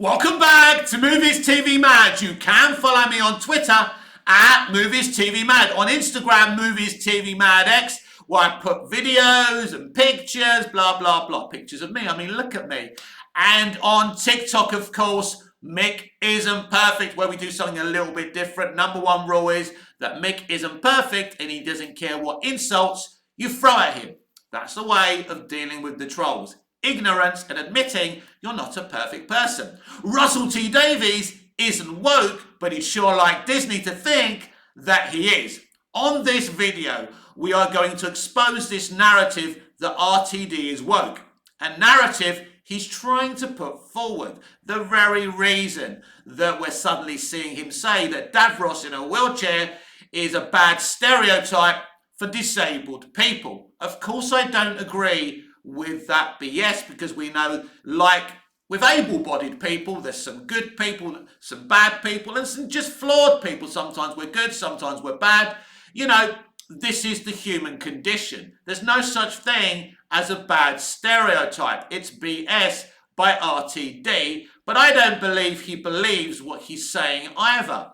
Welcome back to Movies TV Mad. You can follow me on Twitter at Movies TV Mad. On Instagram, Movies TV Mad X, where I put videos and pictures, blah, blah, blah. Pictures of me. I mean, look at me. And on TikTok, of course, Mick Isn't Perfect, where we do something a little bit different. Number one rule is that Mick isn't perfect and he doesn't care what insults you throw at him. That's the way of dealing with the trolls. Ignorance and admitting you're not a perfect person. Russell T Davies isn't woke, but he'd sure like Disney to think that he is. On this video, we are going to expose this narrative that RTD is woke. A narrative he's trying to put forward. The very reason that we're suddenly seeing him say that Davros in a wheelchair is a bad stereotype for disabled people. Of course, I don't agree with that BS, because we know, like with able-bodied people, there's some good people, some bad people, and some just flawed people. Sometimes we're good, sometimes we're bad. You know, this is the human condition. There's no such thing as a bad stereotype. It's BS by RTD, but I don't believe he believes what he's saying either.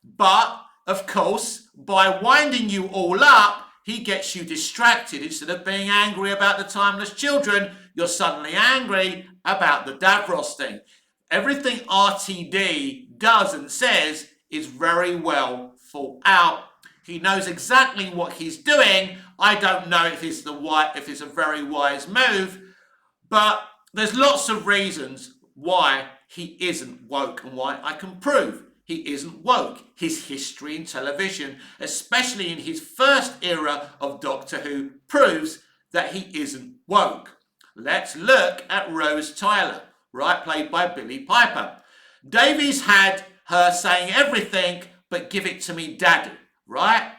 But, of course, by winding you all up, he gets you distracted. Instead of being angry about the timeless children, you're suddenly angry about the Davros thing. Everything RTD does and says is very well thought out. He knows exactly what he's doing. I don't know if it's a very wise move, but there's lots of reasons why he isn't woke and why I can prove he isn't woke. His history in television, especially in his first era of Doctor Who, proves that he isn't woke. Let's look at Rose Tyler, right, played by Billie Piper. Davies had her saying everything but give it to me, daddy, right?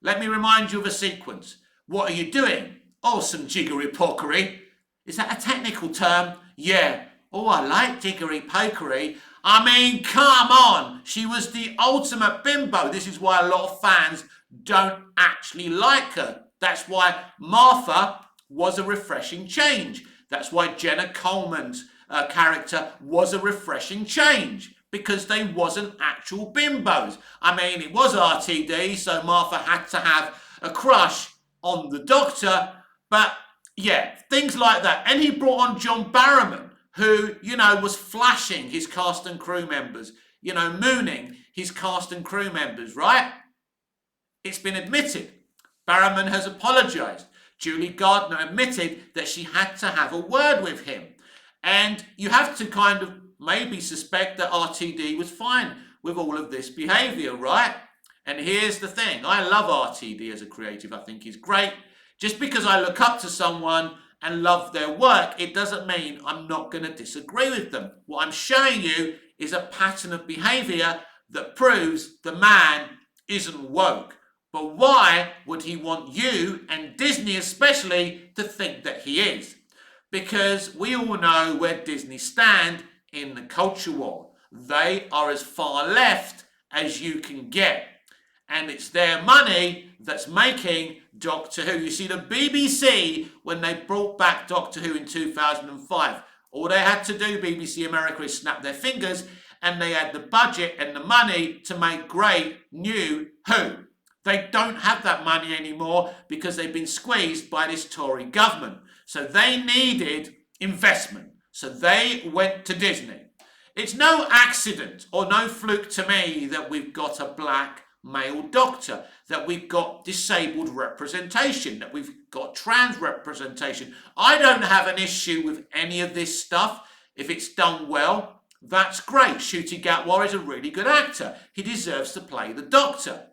Let me remind you of a sequence. What are you doing? Oh, some jiggery pokery. Is that a technical term? Yeah. Oh, I like jiggery pokery. I mean, come on. She was the ultimate bimbo. This is why a lot of fans don't actually like her. That's why Martha was a refreshing change. That's why Jenna Coleman's character was a refreshing change, because they wasn't actual bimbos. I mean, it was RTD, so Martha had to have a crush on the Doctor. But yeah, things like that. And he brought on John Barrowman, who, you know, was flashing his cast and crew members, you know, mooning his cast and crew members, right? It's been admitted. Barrowman has apologised. Julie Gardner admitted that she had to have a word with him. And you have to kind of maybe suspect that RTD was fine with all of this behaviour, right? And here's the thing. I love RTD as a creative. I think he's great. Just because I look up to someone and love their work, it doesn't mean I'm not going to disagree with them. What I'm showing you is a pattern of behaviour that proves the man isn't woke. But why would he want you, and Disney especially, to think that he is? Because we all know where Disney stand in the culture war. They are as far left as you can get. And it's their money that's making Doctor Who. You see, the BBC, when they brought back Doctor Who in 2005, all they had to do, BBC America, is snap their fingers, and they had the budget and the money to make great new Who. They don't have that money anymore because they've been squeezed by this Tory government. So they needed investment. So they went to Disney. It's no accident or no fluke to me that we've got a black male Doctor, that we've got disabled representation, that we've got trans representation. I don't have an issue with any of this stuff. If it's done well, that's great. Ncuti Gatwa is a really good actor. He deserves to play the Doctor.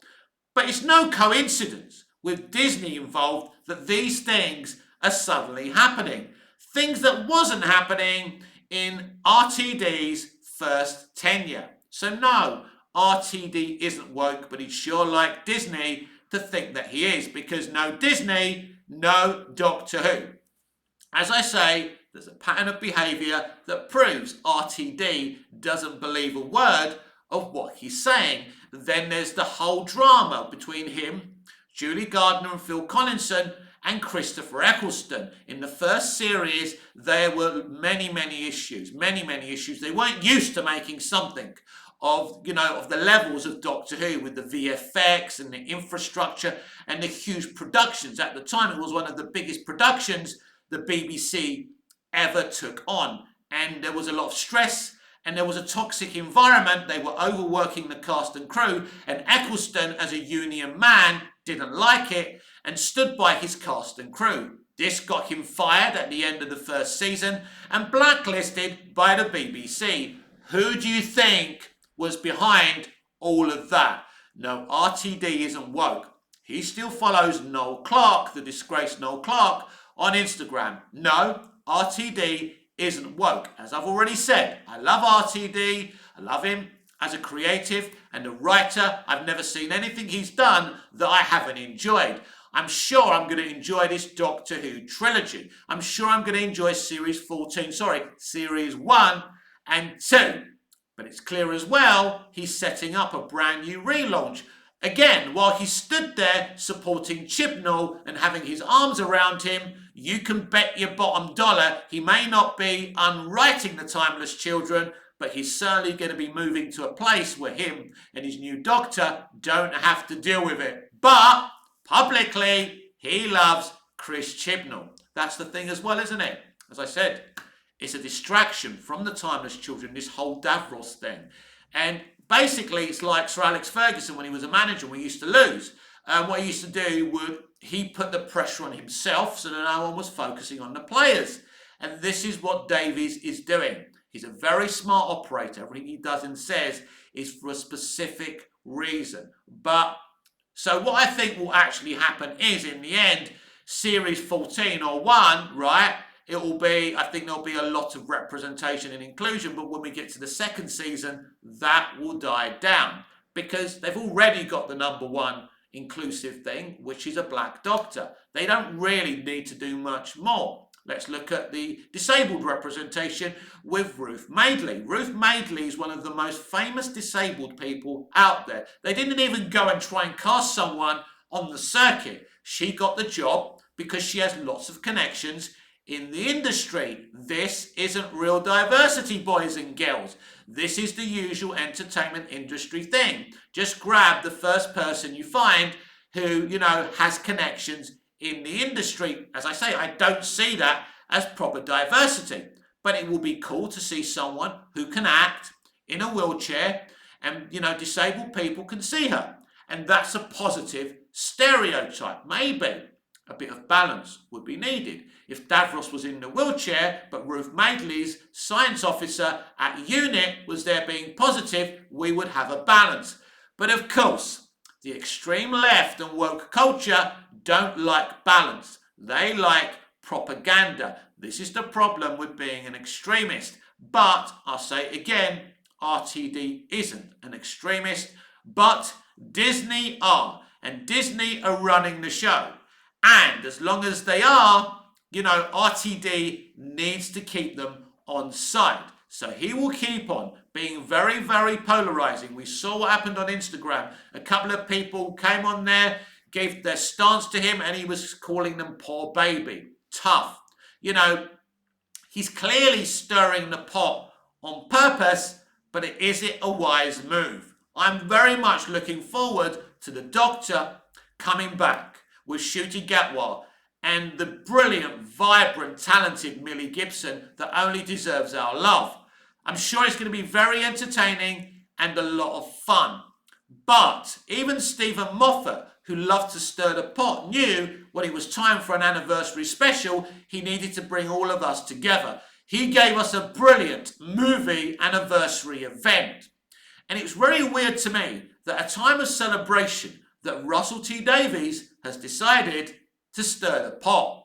But it's no coincidence with Disney involved that these things are suddenly happening. Things that wasn't happening in RTD's first tenure. So no, RTD isn't woke, but he'd sure like Disney to think that he is, because no Disney, no Doctor Who. As I say, there's a pattern of behaviour that proves RTD doesn't believe a word of what he's saying. Then there's the whole drama between him, Julie Gardner and Phil Collinson, and Christopher Eccleston. In the first series, there were many issues. They weren't used to making something of the levels of Doctor Who, with the VFX and the infrastructure and the huge productions. At the time, it was one of the biggest productions the BBC ever took on, and there was a lot of stress and there was a toxic environment. They were overworking the cast and crew, and Eccleston, as a union man, didn't like it and stood by his cast and crew. This got him fired at the end of the first season and blacklisted by the BBC. Who do you think was behind all of that? No, RTD isn't woke. He still follows Noel Clarke, the disgraced Noel Clarke, on Instagram. No, RTD isn't woke. As I've already said, I love RTD. I love him as a creative and a writer. I've never seen anything he's done that I haven't enjoyed. I'm sure I'm going to enjoy this Doctor Who trilogy. I'm sure I'm going to enjoy series 1 and 2. But it's clear as well, he's setting up a brand new relaunch. Again, while he stood there supporting Chibnall and having his arms around him, you can bet your bottom dollar he may not be unwriting The Timeless Children, but he's certainly going to be moving to a place where him and his new doctor don't have to deal with it. But publicly, he loves Chris Chibnall. That's the thing as well, isn't it? As I said, it's a distraction from The Timeless Children, this whole Davros thing. And basically, it's like Sir Alex Ferguson when he was a manager, we used to lose. What he used to do was he put the pressure on himself so that no one was focusing on the players. And this is what Davies is doing. He's a very smart operator. Everything he does and says is for a specific reason. So what I think will actually happen is, in the end, series 14 or 1, right? It will be, I think there'll be a lot of representation and inclusion, but when we get to the second season, that will die down because they've already got the #1 inclusive thing, which is a black doctor. They don't really need to do much more. Let's look at the disabled representation with Ruth Madeley. Ruth Madeley is one of the most famous disabled people out there. They didn't even go and try and cast someone on the circuit. She got the job because she has lots of connections in the industry. This isn't real diversity, boys and girls. This is the usual entertainment industry thing. Just grab the first person you find who, has connections in the industry. As I say, I don't see that as proper diversity, but it will be cool to see someone who can act in a wheelchair and, disabled people can see her. And that's a positive stereotype. Maybe a bit of balance would be needed. If Davros was in the wheelchair, but Ruth Madeley's science officer at UNIT was there being positive, we would have a balance. But of course, the extreme left and woke culture don't like balance. They like propaganda. This is the problem with being an extremist. But, I'll say it again, RTD isn't an extremist, but Disney are. And Disney are running the show. And as long as they are, RTD needs to keep them on side. So he will keep on being very, very polarizing. We saw what happened on Instagram. A couple of people came on there, gave their stance to him, and he was calling them poor baby. Tough. He's clearly stirring the pot on purpose, but is it a wise move? I'm very much looking forward to the Doctor coming back with Ncuti Gatwa and the brilliant, vibrant, talented Millie Gibson that only deserves our love. I'm sure it's going to be very entertaining and a lot of fun. But even Stephen Moffat, who loved to stir the pot, knew when it was time for an anniversary special, he needed to bring all of us together. He gave us a brilliant movie anniversary event. And it's very weird to me that at a time of celebration that Russell T Davies has decided to stir the pot.